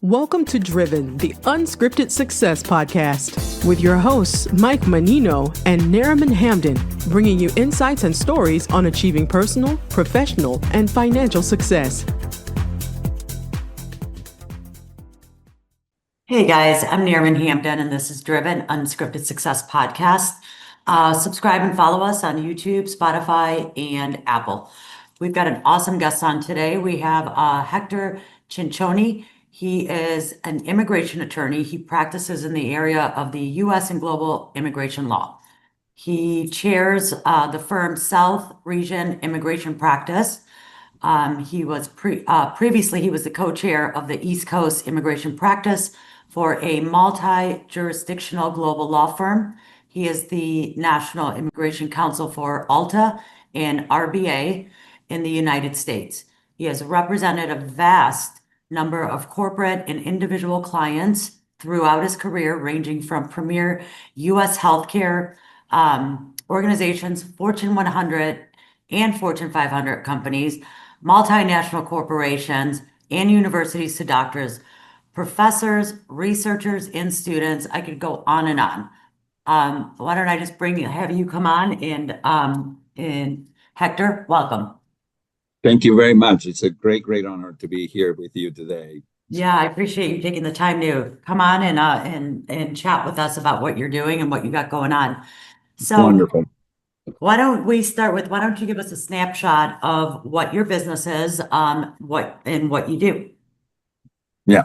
Welcome to Driven, the Unscripted Success podcast, with your hosts, Mike Manino and Nariman Hamden, bringing you insights and stories on achieving personal, professional, and financial success. Hey guys, I'm Nariman Hamden, and this is Driven, Unscripted Success podcast. Subscribe and follow us on YouTube, Spotify, and Apple. We've got an awesome guest on today. We have Hector Chichoni. He is an immigration attorney. He practices in the area of the U.S. and global immigration law. He chairs the firm South Region Immigration Practice. He was previously he was the co-chair of the East Coast Immigration Practice for a multi-jurisdictional global law firm. He is the National Immigration Counsel for ALTA and RBA in the United States. He has represented a vast number of corporate and individual clients throughout his career, ranging from premier U.S. healthcare organizations, Fortune 100 and Fortune 500 companies, multinational corporations, and universities to doctors, professors, researchers, and students. I could go on and on. Why don't I just have you come on and Hector, welcome. Thank you very much. It's a great honor to be here with you today. Yeah, I appreciate you taking the time to come on and chat with us about what you're doing and what you got going on. So wonderful. Why don't you give us a snapshot of what your business is, what you do? Yeah,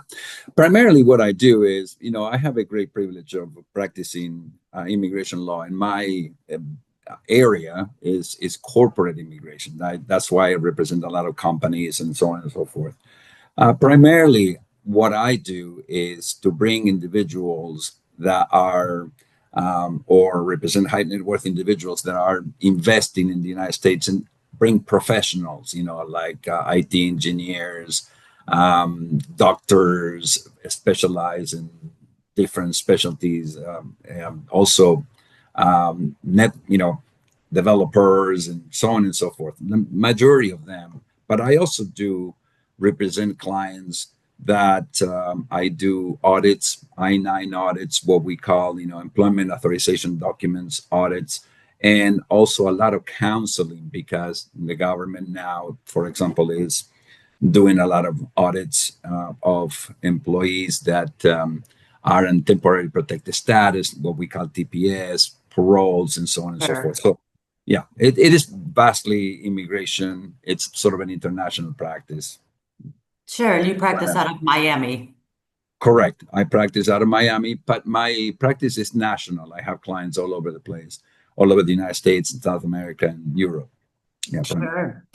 primarily what I do is, I have a great privilege of practicing immigration law, and my area is corporate immigration. That's why I represent a lot of companies and so on and so forth. Primarily, what I do is to bring individuals that are or represent high net worth individuals that are investing in the United States, and bring professionals, like IT engineers, doctors specialize in different specialties, also developers and so on and so forth. The majority of them, but I also do represent clients that I do audits, I-9 audits, what we call, employment authorization documents audits, and also a lot of counseling, because the government now, for example, is doing a lot of audits of employees that are in temporary protected status, what we call TPS, paroles, and so on and so forth. So, yeah, it is vastly immigration. It's sort of an international practice. Sure, and you practice out of Miami. Correct. I practice out of Miami, but my practice is national. I have clients all over the place, all over the United States and South America and Europe. Yeah, sure.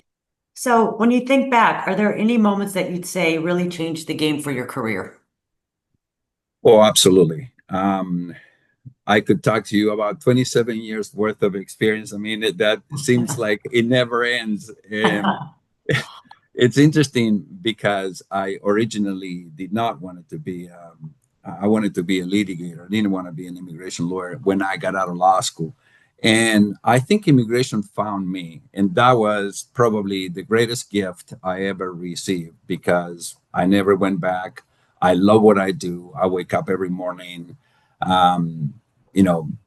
So when you think back, are there any moments that you'd say really changed the game for your career? Oh, absolutely. I could talk to you about 27 years worth of experience. I mean, that seems like it never ends. It's interesting because I originally did not want it to be, I wanted to be a litigator. I didn't want to be an immigration lawyer when I got out of law school. And I think immigration found me. And that was probably the greatest gift I ever received, because I never went back. I love what I do. I wake up every morning,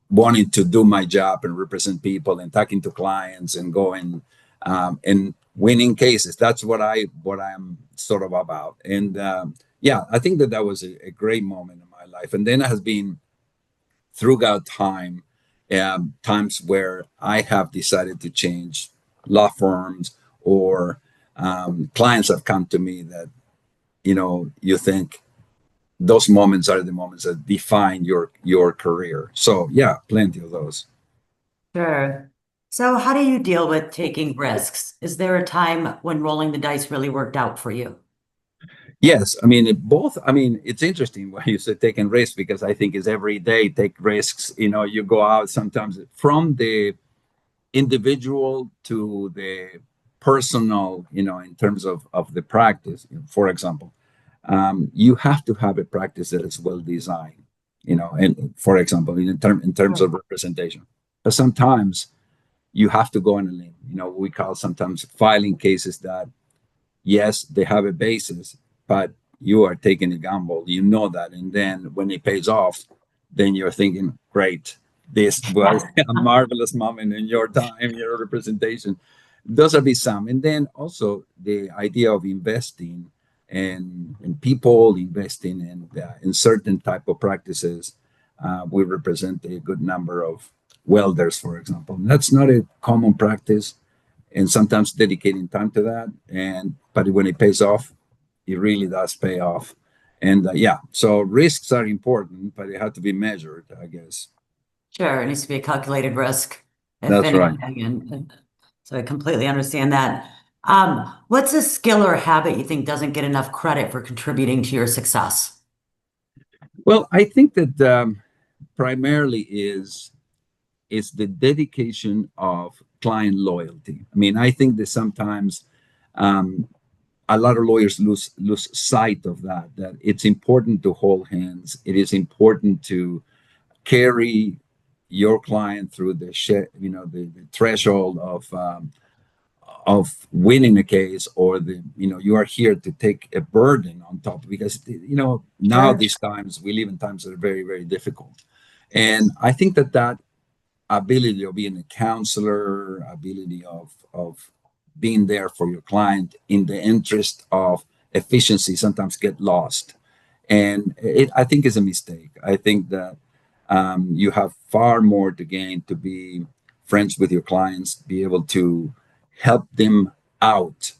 wanting to do my job and represent people and talking to clients and going and winning cases. That's what I'm sort of about. And I think that was a great moment in my life. And then it has been throughout time, times where I have decided to change law firms, or clients have come to me that, you think those moments are the moments that define your career. So yeah, plenty of those. Sure. So how do you deal with taking risks? Is there a time when rolling the dice really worked out for you? Yes, I mean, it's interesting when you say taking risks, because I think it's every day take risks. You go out sometimes from the individual to the personal, in terms of the practice. For example, you have to have a practice that is well designed, and for example, in terms of representation. But sometimes you have to go on a limb. We call sometimes filing cases that, yes, they have a basis, but you are taking a gamble. You know that, and then when it pays off, then you're thinking, great, this was a marvelous moment in your time, your representation. Those are be some, and then also the idea of investing and people investing in certain type of practices. We represent a good number of welders, for example. That's not a common practice, and sometimes dedicating time to that. And but when it pays off, it really does pay off. And yeah, so risks are important, but they have to be measured, I guess. Sure, it needs to be a calculated risk, if That's right. anything, and so I completely understand that. What's a skill or habit you think doesn't get enough credit for contributing to your success? Well, I think that primarily is the dedication of client loyalty. I mean, I think that sometimes a lot of lawyers lose sight of that. That it's important to hold hands. It is important to carry your client through the threshold of winning a case, or you are here to take a burden on top, because now Sure. these times we live in times that are very, very difficult. And I think that ability of being a counselor, ability of being there for your client in the interest of efficiency sometimes get lost. And I think is a mistake. I think that you have far more to gain to be friends with your clients, be able to help them out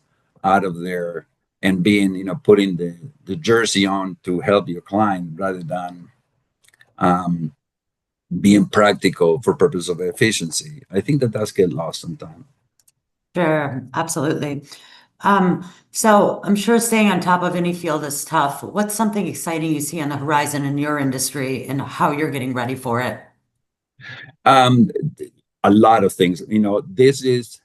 of there, and being, putting the jersey on to help your client rather than being practical for purpose of efficiency. I think that does get lost sometimes. Sure, absolutely. So I'm sure staying on top of any field is tough. What's something exciting you see on the horizon in your industry and how you're getting ready for it? Um, a lot of things. This is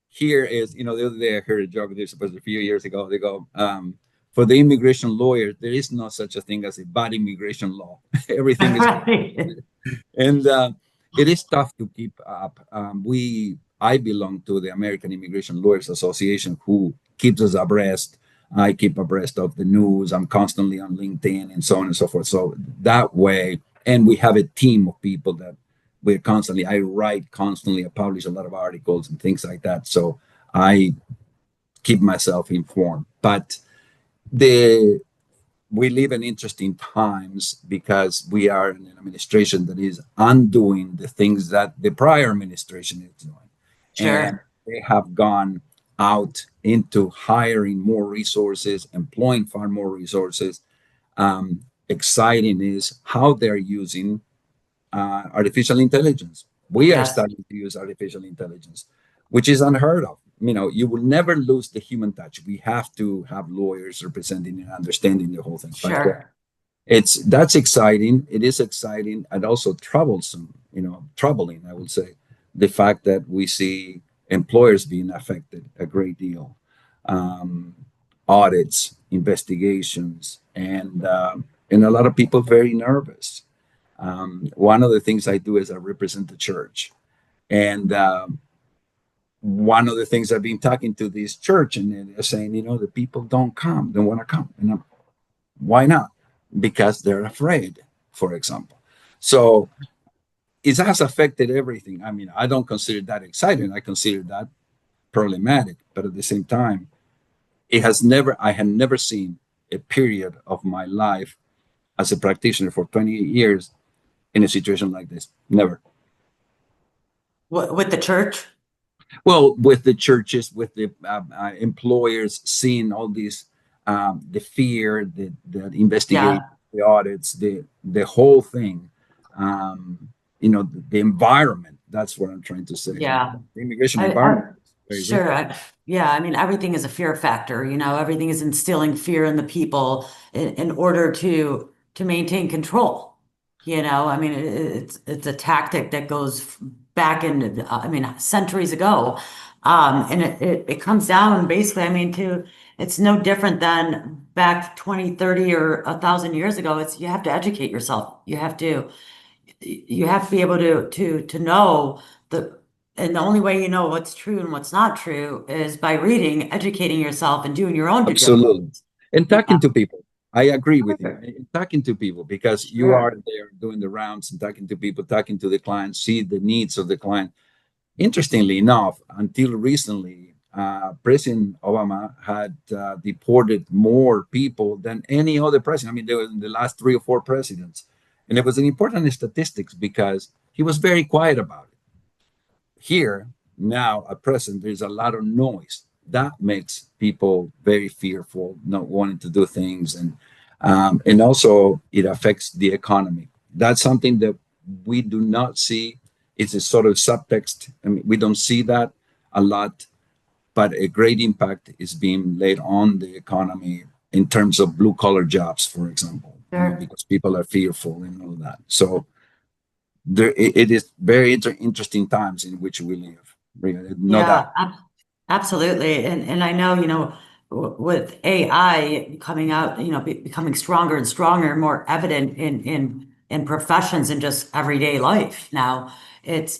here is the other day I heard a joke. This was a few years ago. They go, for the immigration lawyers, there is no such a thing as a bad immigration law. Everything is Right. and it is tough to keep up. I belong to the American Immigration Lawyers Association, who keeps us abreast. I keep abreast of the news. I'm constantly on LinkedIn and so on and so forth. So that way, and we have a team of people that I write constantly. I publish a lot of articles and things like that. So I keep myself informed. But the we live in interesting times because we are in an administration that is undoing the things that the prior administration is doing. And Sure. they have gone out into hiring more resources, employing far more resources. Exciting is how they're using artificial intelligence. We are Yes. starting to use artificial intelligence, which is unheard of. You will never lose the human touch. We have to have lawyers representing and understanding the whole thing. But Sure. that's exciting. It is exciting and also troublesome, troubling, I would say, the fact that we see employers being affected a great deal. Audits, investigations, and a lot of people very nervous. One of the things I do is I represent the church. And one of the things I've been talking to this church, and they're saying, the people don't want to come. And why not? Because they're afraid, for example. So it has affected everything. I mean, I don't consider that exciting. I consider that problematic. But at the same time, I had never seen a period of my life as a practitioner for 28 years in a situation like this. Never. With the church? Well, with the churches, with the employers, seeing all these, the fear, the investigation, Yeah. the audits, the whole thing, the environment. That's what I'm trying to say. Yeah. The immigration I environment is very sure. risky. Yeah, I mean, everything is a fear factor, everything is instilling fear in the people in order to maintain control. I mean, it's a tactic that goes back into, I mean, centuries ago. And it comes down basically, I mean, it's no different than back 20, 30, or 1,000 years ago. You have to educate yourself. You have to be able to know and the only way you know what's true and what's not true is by reading, educating yourself, and doing your own due Absolutely. diligence. And Yeah, talking to people. I agree with you. Perfect. Talking to people, because you are Sure. there doing the rounds and talking to people, talking to the clients, see the needs of the client. Interestingly enough, until recently, President Obama had deported more people than any other president. I mean, there was in the last 3 or 4 presidents, and it was an important statistics because he was very quiet about it. Here now, at present, there's a lot of noise that makes people very fearful, not wanting to do things, and also it affects the economy. That's something that we do not see. It's a sort of subtext. I mean, we don't see that a lot, but a great impact is being laid on the economy in terms of blue collar jobs, for example, Sure. because people are fearful and all that. So it is very interesting times in which we live. Really, no doubt. Yeah, absolutely. And I know, with AI coming out, becoming stronger and stronger, and more evident in professions and just everyday life now. It's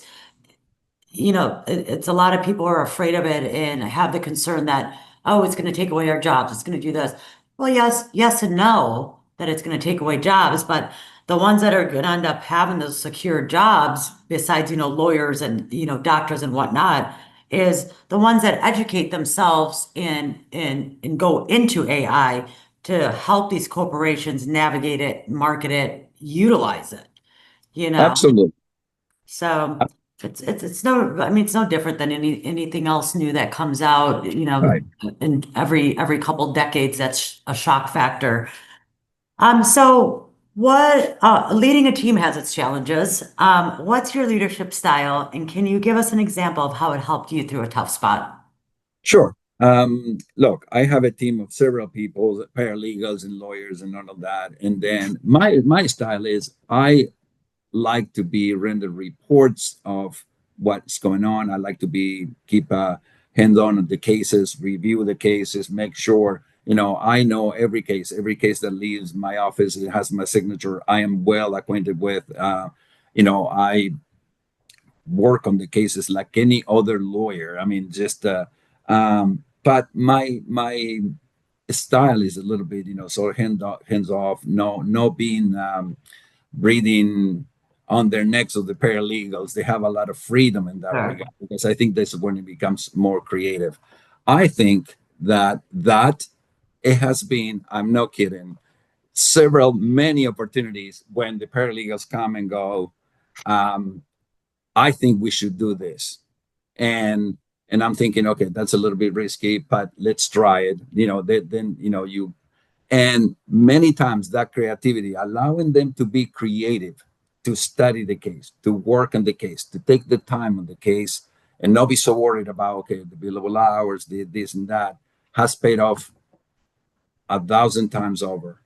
it's a lot of people are afraid of it and have the concern that, oh, it's going to take away our jobs. It's going to do this. Well, yes and no, that it's going to take away jobs, but the ones that are going to end up having those secure jobs, besides, lawyers and, doctors and whatnot, is the ones that educate themselves and go into AI to help these corporations navigate it, market it, utilize it, you know? Absolutely. So it's no, I mean, it's no different than anything else new that comes out, Right. in every couple decades. That's a shock factor. So what leading a team has its challenges. What's your leadership style, and can you give us an example of how it helped you through a tough spot? Sure. Look, I have a team of several people, paralegals and lawyers and all of that. And then my style is I like to be render reports of what's going on. I like to be keep a hands on the cases, review the cases, make sure I know every case that leaves my office. It has my signature. I am well acquainted with. I work on the cases like any other lawyer. I mean, just but my style is a little bit, sort of hands off. No being breathing on their necks of the paralegals. They have a lot of freedom in that Sure. regard because I think this is when it becomes more creative. I think that it has been. I'm not kidding. Many opportunities when the paralegals come and go. Um, I think we should do this. And I'm thinking, okay, that's a little bit risky, but let's try it. Then you and many times that creativity, allowing them to be creative, to study the case, to work on the case, to take the time on the case, and not be so worried about okay, the billable hours, this and that, has paid off 1,000 times over.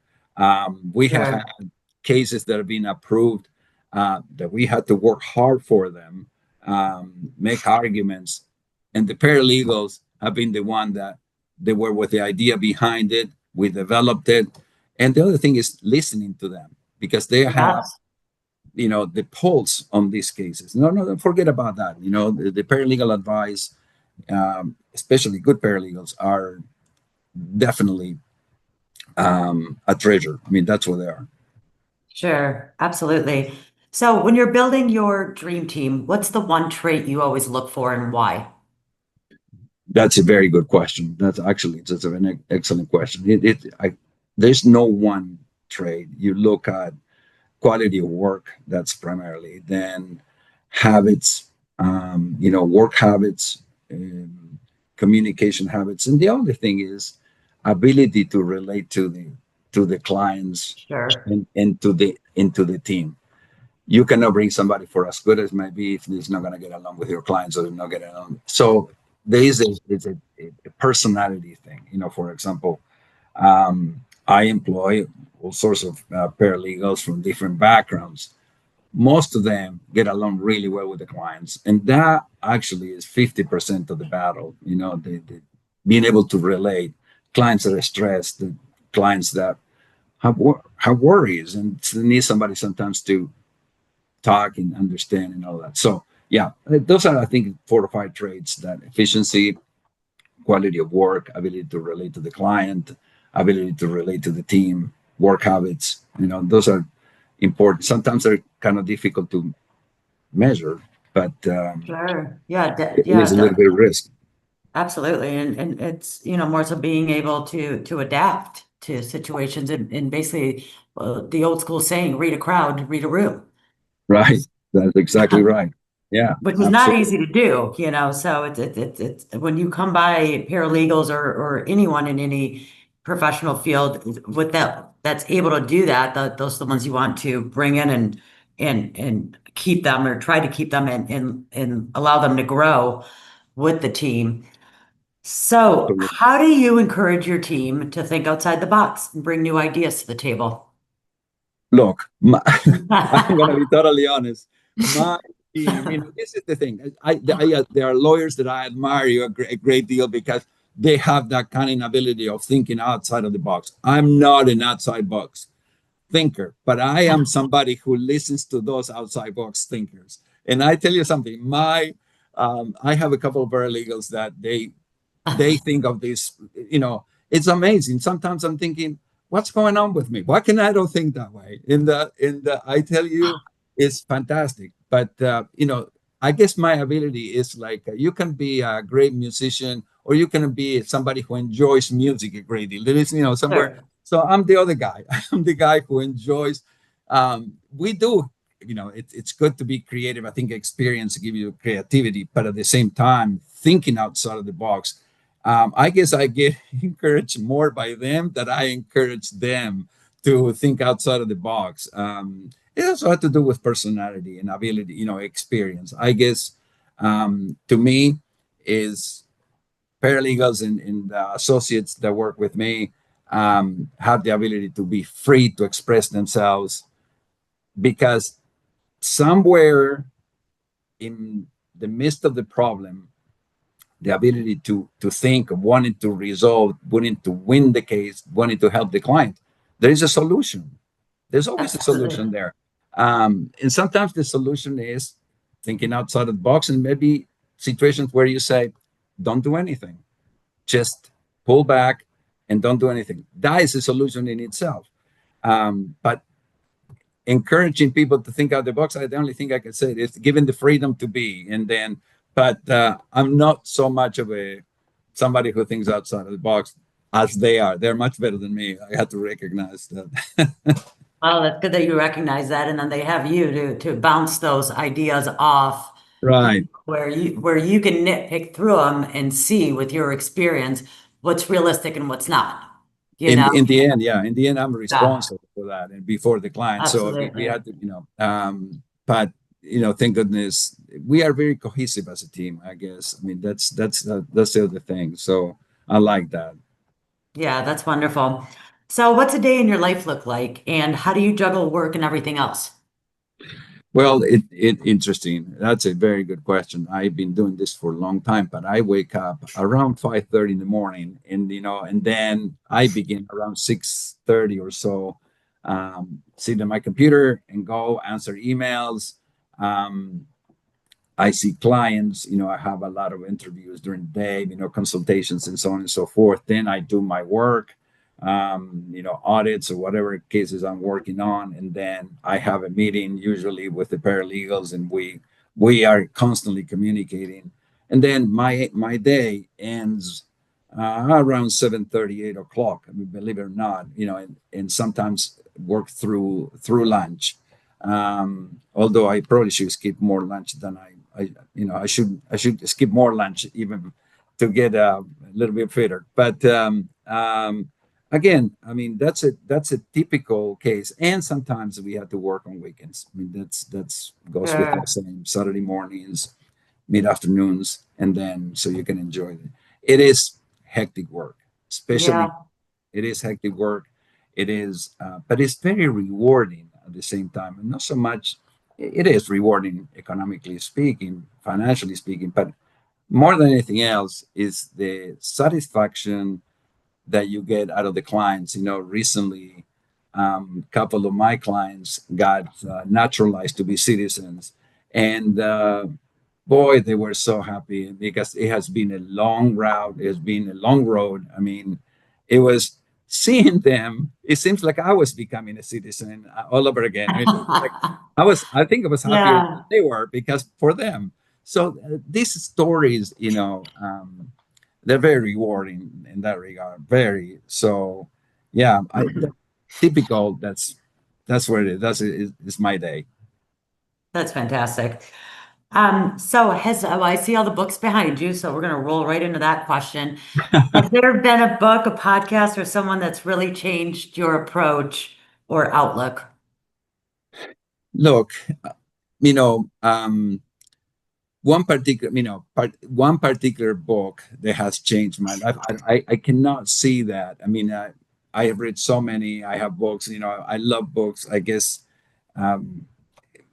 We have had Sure. cases that have been approved that we had to work hard for them, make arguments, and the paralegals have been the one that they were with the idea behind it. We developed it, and the other thing is listening to them because they have Yes. the pulse on these cases. No, no, don't forget about that. The paralegal advice, especially good paralegals, are definitely a treasure. I mean, that's what they are. Sure. Absolutely. So when you're building your dream team, what's the one trait you always look for and why? That's a very good question. That's actually just an excellent question. There's no one trade. You look at quality of work. That's primarily then habits. Work habits, communication habits, and the other thing is ability to relate to the clients Sure. and into the team. You cannot bring somebody for as good as might be if he's not going to get along with your clients or not get along. So there is a personality thing. For example, I employ all sorts of paralegals from different backgrounds. Most of them get along really well with the clients, and that actually is 50% of the battle. Being able to relate clients that are stressed, the clients that have worries, and need somebody sometimes to talk and understand and all that. So yeah, those are I think 4 or 5 traits: that efficiency, quality of work, ability to relate to the client, ability to relate to the team, work habits. Those are important. Sometimes they're kind of difficult to measure, but Sure. Yeah. it is a little bit of risk. Absolutely. And it's, more so being able to adapt to situations and basically the old school saying, read a crowd, read a room. Right. That's exactly right. Yeah, Which is not absolutely. easy to do, so it's when you come by paralegals or anyone in any professional field with that's able to do that, those are the ones you want to bring in and keep them or try to keep them and allow them to grow with the team. So Absolutely. how do you encourage your team to think outside the box and bring new ideas to the table? Look, I'm going to be totally honest. My team, this is the thing. There are lawyers that I admire a great deal because they have that kind of ability of thinking outside of the box. I'm not an outside box thinker, but I am somebody who listens to those outside box thinkers. And I tell you something, I have a couple of paralegals that they think of this, it's amazing. Sometimes I'm thinking, what's going on with me? Why can I don't think that way? In the I tell you, it's fantastic. But I guess my ability is like you can be a great musician or you can be somebody who enjoys music a great deal. There is, somewhere. Sure. So I'm the other guy. I'm the guy who enjoys. We do, it's good to be creative. I think experience give you creativity, but at the same time, thinking outside of the box. I guess I get encouraged more by them that I encourage them to think outside of the box. It also had to do with personality and ability, experience. I guess to me is paralegals and the associates that work with me have the ability to be free to express themselves because somewhere in the midst of the problem, the ability to think, wanting to resolve, wanting to win the case, wanting to help the client, there is a solution. There's always a Absolutely. solution there. And sometimes the solution is thinking outside of the box and maybe situations where you say, don't do anything, just pull back and don't do anything. That is a solution in itself. But encouraging people to think out the box, the only thing I can say is giving the freedom to be. And then, but I'm not so much of a somebody who thinks outside of the box as they are. They're much better than me. I have to recognize that. Well, that's good that you recognize that, and then they have you to bounce those ideas off Right. where you can nitpick through them and see with your experience what's realistic and what's not. You know? In the end, yeah, in the end, I'm Yeah, responsible for that and before the client. So we absolutely. had to, but thank goodness we are very cohesive as a team. I guess. I mean, that's the other thing. So I like that. Yeah, that's wonderful. So what's a day in your life look like, and how do you juggle work and everything else? Well, it interesting. That's a very good question. I've been doing this for a long time, but I wake up around 5:30 in the morning, and and then I begin around 6:30 or so. Sit on my computer and go answer emails. Um, I see clients. I have a lot of interviews during the day. Consultations and so on and so forth. Then I do my work, audits or whatever cases I'm working on, and then I have a meeting usually with the paralegals, and we are constantly communicating. And then my day ends around 7:30, 8 o'clock. I mean, believe it or not, and sometimes work through lunch. Although I probably should skip more lunch than I should skip more lunch even to get a little bit fitter. But again, I mean that's a typical case, and sometimes we have to work on weekends. I mean that's goes without Sure. saying. Saturday mornings, mid afternoons, and then so you can enjoy it. It is hectic work, especially Yeah. it is hectic work. It is, but it's very rewarding at the same time, and not so much. It is rewarding economically speaking, financially speaking, but more than anything else is the satisfaction that you get out of the clients. Recently, a couple of my clients got naturalized to be citizens, and boy, they were so happy because it has been a long route. It's been a long road. I mean, it was seeing them, it seems like I was becoming a citizen all over again. It was like I think I was happier than Yeah. they were because for them. So these stories, they're very rewarding in that regard. Very so, yeah. Typical. That's where it is. Is my day. That's fantastic. So I see all the books behind you, so we're gonna roll right into that question. Has there been a book, a podcast, or someone that's really changed your approach or outlook? Look, you know, one particular, one particular book that has changed my life. I cannot see that. I mean, I have read so many. I have books. I love books. I guess um,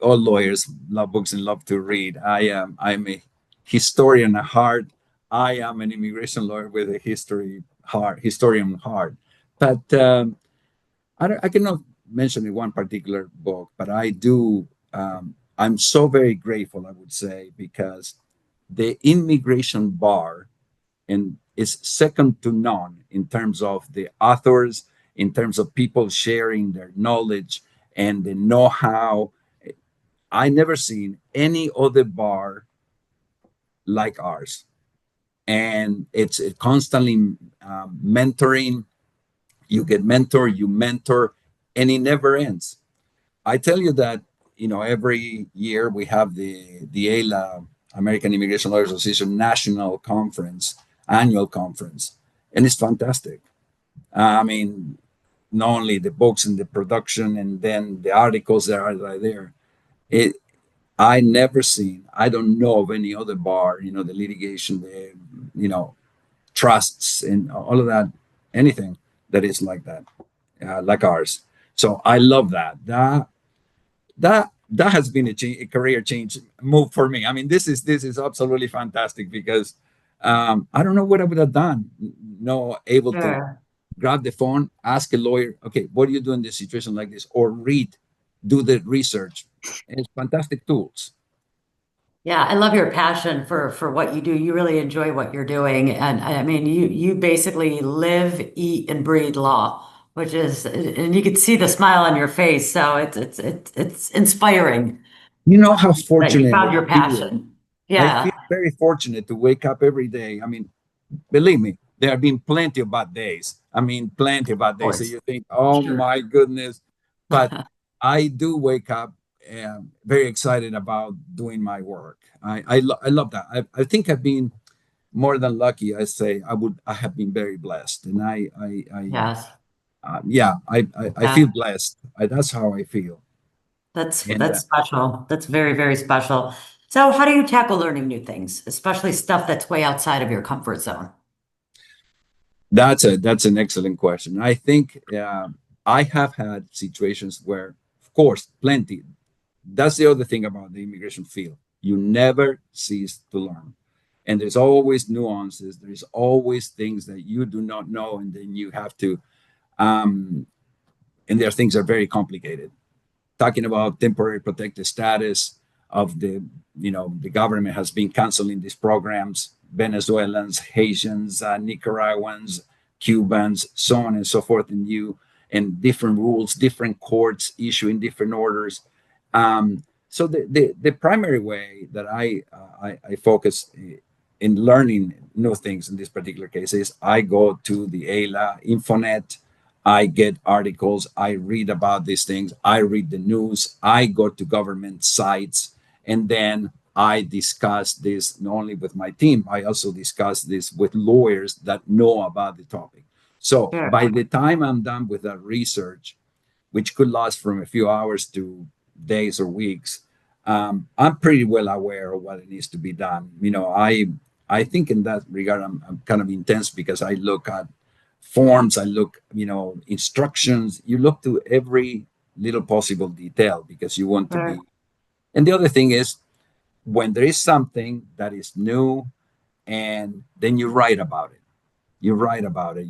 all lawyers love books and love to read. I'm a historian at heart. I am an immigration lawyer with a historian heart. But I cannot mention in one particular book, but I do. I'm so very grateful, I would say, because the immigration bar and is second to none in terms of the authors, in terms of people sharing their knowledge and the know-how. I never seen any other bar like ours, and it's constantly mentoring. You get mentor, you mentor, and it never ends. I tell you that every year we have the AILA, American Immigration Lawyers Association National Conference, annual conference, and it's fantastic. I mean, not only the books and the production, and then the articles that are right there. It I never seen. I don't know of any other bar. The litigation, the trusts, and all of that, anything that is like that, like ours. So I love that. That has been a career change move for me. I mean, this is absolutely fantastic because I don't know what I would have done. No, able to Sure. grab the phone, ask a lawyer, okay, what do you do in this situation like this, or read, do the research. And it's fantastic tools. Yeah, I love your passion for what you do. You really enjoy what you're doing, and I mean, you basically live, eat, and breathe law, which is, and you can see the smile on your face. So it's inspiring You know how that you fortunate found I your feel. passion. I Yeah, feel very fortunate to wake up every day. I mean, believe me, there have been plenty of bad days. I mean, plenty of of bad days. So course. you think, oh Sure. my goodness. But I do wake up very excited about doing my work. I love that. I think I've been more than lucky. I have been very blessed. And Yes. I Yeah. feel blessed. That's how I feel. And That's special. That's very, very special. So how do you tackle learning new things, especially stuff that's way outside of your comfort zone? that's an excellent question. I think I have had situations where, of course, plenty. That's the other thing about the immigration field. You never cease to learn, and there's always nuances. There's always things that you do not know, and then you have to. Um, and there are things that are very complicated. Talking about temporary protected status of the government has been canceling these programs. Venezuelans, Haitians, Nicaraguans, Cubans, so on and so forth, and different rules, different courts issuing different orders. So the primary way that I focus in learning new things in this particular case is I go to the AILA Infonet. I get articles, I read about these things, I read the news, I go to government sites, and then I discuss this not only with my team, I also discuss this with lawyers that know about the topic. So Sure. by the time I'm done with that research, which could last from a few hours to days or weeks, I'm pretty well aware of what it needs to be done. I think in that regard, I'm kind of intense because I look at forms, I look, instructions. You look to every little possible detail because you want to be. Sure. And the other thing is when there is something that is new, and then you write about it. You write about it.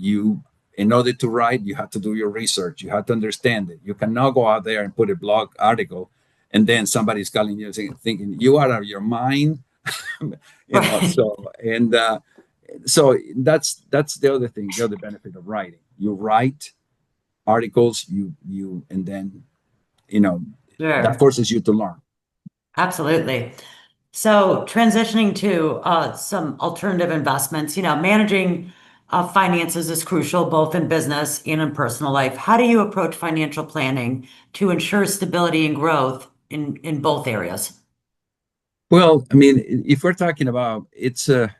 In order to write, you have to do your research. You have to understand it. You cannot go out there and put a blog article, and then somebody's calling you thinking you are out of your mind. Right. So that's the other thing, the other benefit of writing. you write articles, and then, you know, that Sure. forces you to learn. Absolutely. So transitioning to some alternative investments, managing finances is crucial both in business and in personal life. How do you approach financial planning to ensure stability and growth in both areas? Well, I mean, if we're talking about it's a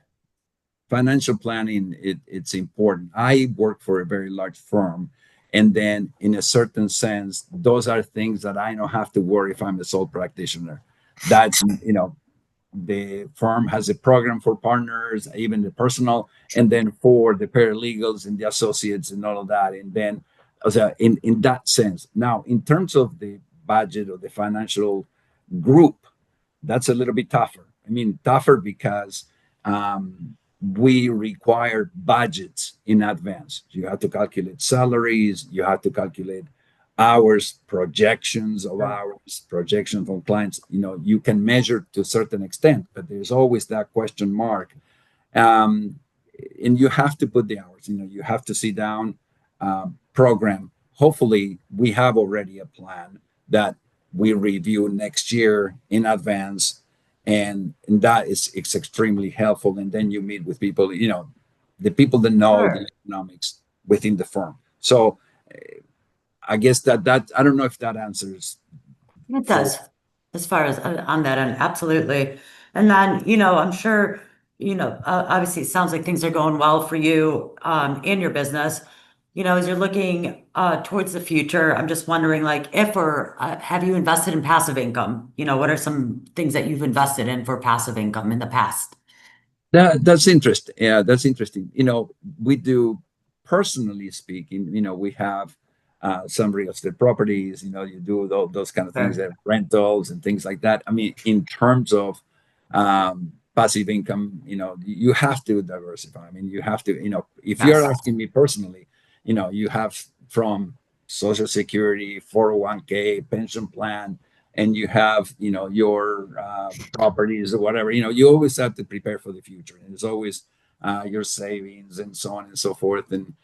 financial planning, it's important. I work for a very large firm, and then in a certain sense, those are things that I don't have to worry if I'm a sole practitioner. That's, the firm has a program for partners, even the personal, and then for the paralegals and the associates and all of that. And then, so in that sense, now in terms of the budget or the financial group, that's a little bit tougher. I mean, tougher because we require budgets in advance. You have to calculate salaries, you have to calculate hours, projections of hours, projections from clients. You can measure to a certain extent, but there's always that question mark. Um, and you have to put the hours, you have to sit down, program. Hopefully, we have already a plan that we review next year in advance, and that is it's extremely helpful. And then you meet with people, the people that know the Sure. economics within the firm. So I guess that I don't know if that answers It for. does, as far as on that end, absolutely. And then, I'm sure, obviously it sounds like things are going well for you in your business. As you're looking towards the future, I'm just wondering, like, if or have you invested in passive income? What are some things that you've invested in for passive income in the past? That's interesting. Yeah, that's interesting. We do, personally speaking, we have some real estate properties, you do those kind of things, Sure. that rentals and things like that. I mean, in terms of passive income, you have to diversify. I mean, you have to, if you're Yes. asking me personally, you have from Social Security, 401k, pension plan, and you have your properties or whatever, you always have to prepare for the future, and it's always your savings and so on and so forth. And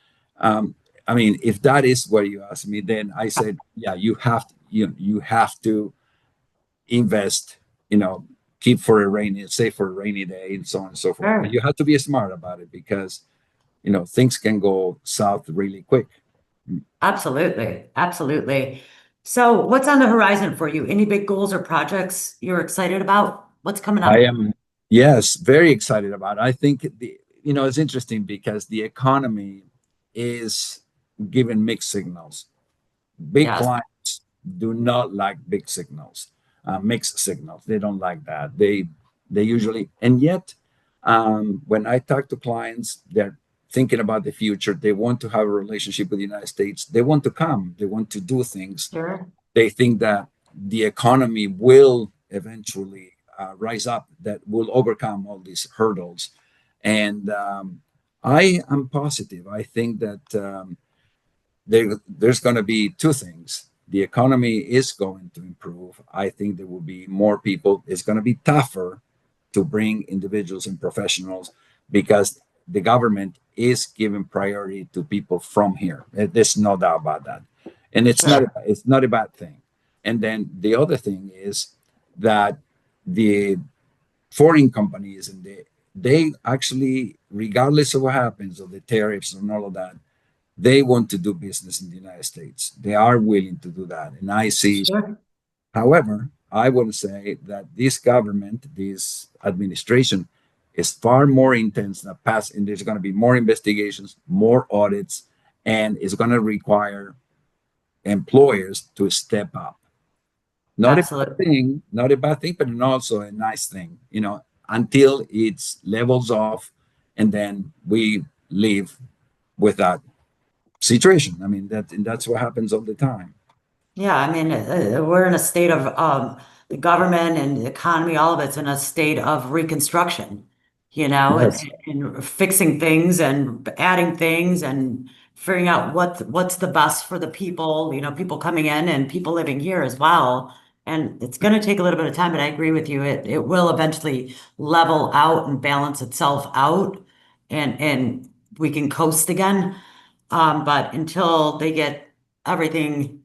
I mean, if that is what you ask me, then I said, yeah, you have to invest, keep for a rainy, save for a rainy day, and so on and so forth. But Sure. you have to be smart about it because things can go south really quick. Absolutely. Absolutely. So what's on the horizon for you? Any big goals or projects you're excited about? What's coming I up? am, yes, very excited about it. I think it's interesting because the economy is giving mixed signals. Big Yes. clients do not like big signals, mixed signals. They don't like that. They usually, and yet, when I talk to clients, they're thinking about the future. They want to have a relationship with the United States. They want to come. They want to do things. Sure. They think that the economy will eventually rise up, that will overcome all these hurdles. And I am positive. I think that there's going to be two things. The economy is going to improve. I think there will be more people. It's going to be tougher to bring individuals and professionals because the government is giving priority to people from here. There's no doubt about that, and Sure. it's not a bad thing. And then the other thing is that the foreign companies and they actually, regardless of what happens of the tariffs and all of that, they want to do business in the United States. They are willing to do that. And I see, Sure. however, I would say that this government, this administration, is far more intense than past, and there's going to be more investigations, more audits, and it's going to require employers to step up. Not a bad Absolutely. thing, not a bad thing, but also a nice thing, until it's levels off, and then we live with that situation. I mean, that's what happens all the time. Yeah, I mean, we're in a state of the government and the economy, all of it's in a state of reconstruction, Yes. and fixing things and adding things and figuring out what's the best for the people, people coming in and people living here as well. And it's going to take a little bit of time, but I agree with you. It will eventually level out and balance itself out, and we can coast again. But until they get everything,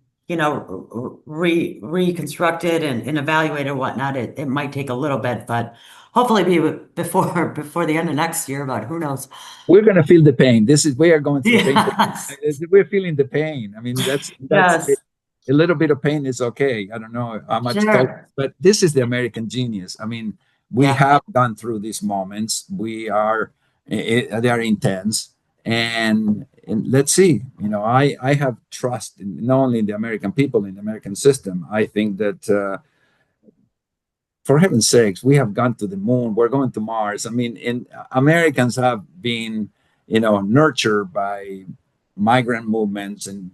reconstructed and evaluated and whatnot, it might take a little bit, but hopefully be before the end of next year, but who knows? We're going to feel the pain. We are going through pain. Yes, We're feeling the pain. I mean, that's yes, a little bit of pain is okay. I don't know how much sure. but this is the American genius. I mean, we Yeah, have gone through these moments. They are intense, and let's see. I have trust in not only in the American people, in the American system. I think that. For heaven's sakes, we have gone to the moon. We're going to Mars. I mean, Americans have been, nurtured by migrant movements and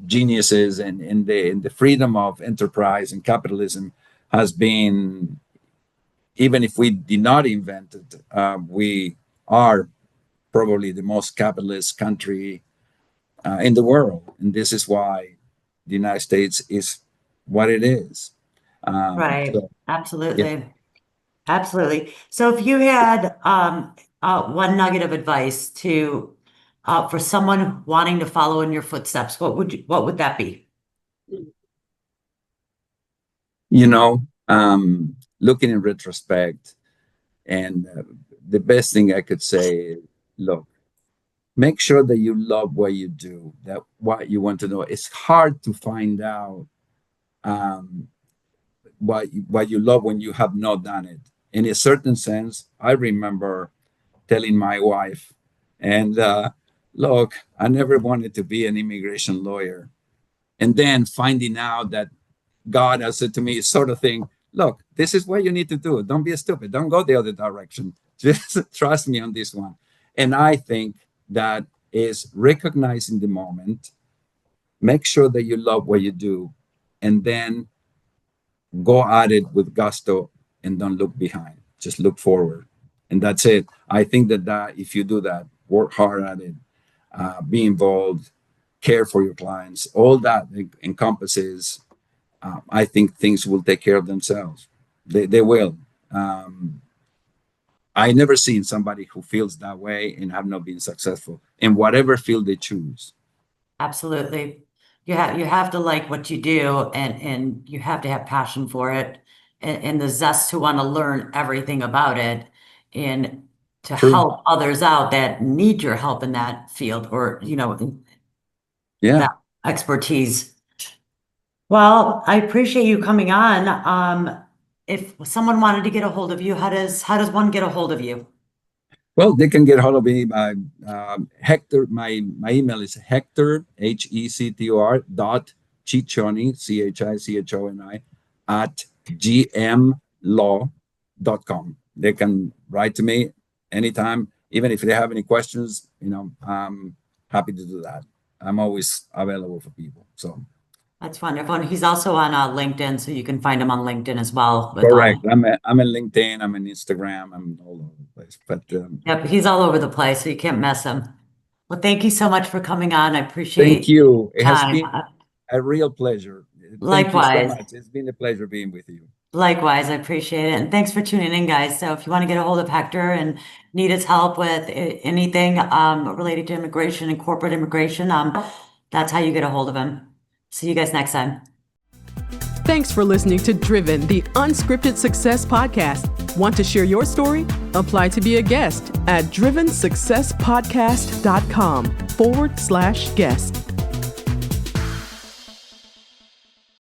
geniuses, and the freedom of enterprise and capitalism has been, even if we did not invent it, we are probably the most capitalist country in the world, and this is why the United States is what it is. right. So, yeah. Absolutely. Absolutely. So if you had one nugget of advice to for someone wanting to follow in your footsteps, what would that be? Looking in retrospect, and the best thing I could say is, look, make sure that you love what you do, that what you want to know. It's hard to find out um, what you love when you have not done it. In a certain sense, I remember telling my wife, and look, I never wanted to be an immigration lawyer. And then finding out that God has said to me, sort of thing, look, this is what you need to do. Don't be stupid. Don't go the other direction. Just trust me on this one. And I think that is recognizing the moment, make sure that you love what you do, and then go at it with gusto and don't look behind. Just look forward. And that's it. I think that if you do that, work hard at it, be involved, care for your clients, all that encompasses, I think things will take care of themselves. They will. I never seen somebody who feels that way and have not been successful in whatever field they choose. Absolutely. You have to like what you do and you have to have passion for it and the zest to want to learn everything about it and to True. help others out that need your help in that field or, Yeah. that expertise. Well, I appreciate you coming on. If someone wanted to get a hold of you, how does one get a hold of you? Well, they can get hold of me by Hector. My email is Hector, Hector .Chichoni, Chichoni, at gmlaw.com. They can write to me anytime, even if they have any questions. I'm happy to do that. I'm always available for people. So That's wonderful. And he's also on LinkedIn, so you can find him on LinkedIn as well with correct. I'm in LinkedIn. I'm in Instagram. I'm all over the place. But yep, he's all over the place, so you can't miss him. Well, thank you so much for coming on. I thank appreciate you. It has time. been a real pleasure. Thank you so Likewise. much. It's been a pleasure being with you. Likewise, I appreciate it. And thanks for tuning in, guys. So if you want to get a hold of Hector and need his help with anything related to immigration and corporate immigration, that's how you get a hold of him. See you guys next time. Thanks for listening to Driven, the Unscripted Success Podcast. Want to share your story? Apply to be a guest at drivensuccesspodcast.com/guest.